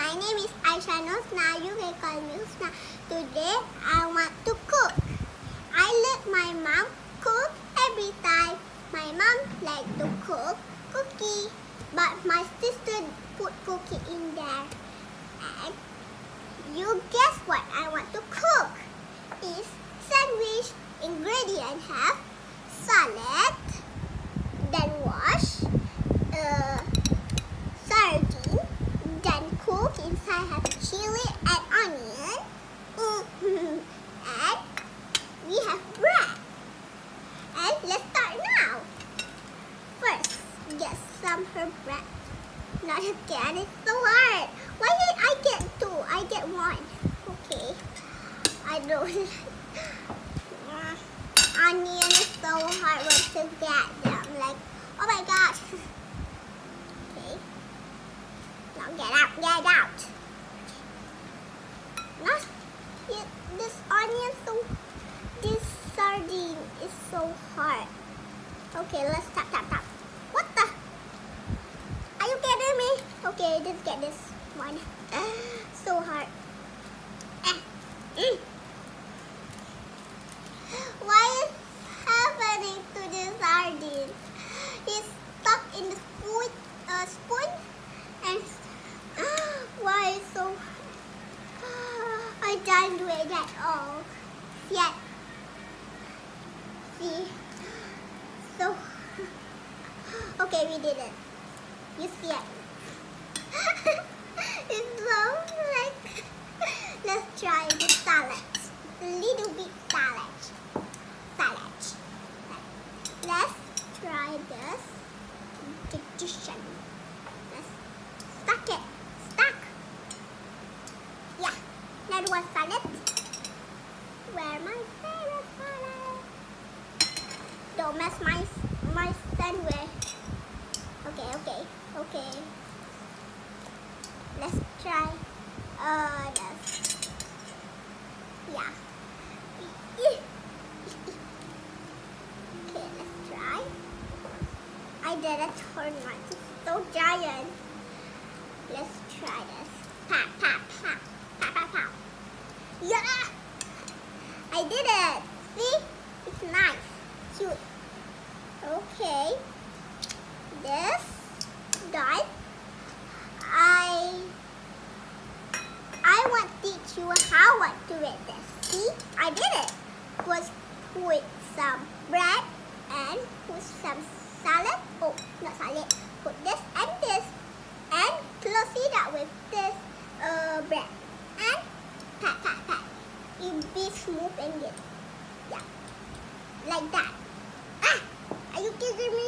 my name is Aisha Nosna. You can call me Usna. Today I want to cook. I let my mom cook every time. My mom like to cook cookie, but my sister put cookie in there. And you guess what I want to cook? Is sandwich. Ingredient have salad, then wash, sardine, then cook. Inside have chili and onion, and we have bread. And let's start now. First, get some her bread. Not again, it's so hard. Why did I get two? I get one. Okay, I don't. Onion is so hard to get them. Like, oh my gosh. Okay. Now get out. Not this onion this sardine is so hard. Okay, let's tap. What the? Are you kidding me? Okay, let's get this one. So hard. Why is happening to the sardine? It's stuck in the spoon and why is so I don't do it at all yet. See? So okay, we did it. You see it? It's so like let's try the salad. A little bit salad. Let's try this addition. Let's stack it. Yeah, that was salad. Where my favorite salad? Don't mess my sandwich. Okay. Let's try this. Yeah. Okay, let's try. I did a turn one. It's so giant. Let's try this. Pow. Yeah! I did it. See? It's nice. Cute. Okay. This done. I want to teach you how to do this. See? I did it. Was put some bread and put some salad. Oh, not salad. Put this and this. And close it up with this bread. And pat. It be smooth and good. Yeah. Like that. Are you kidding me?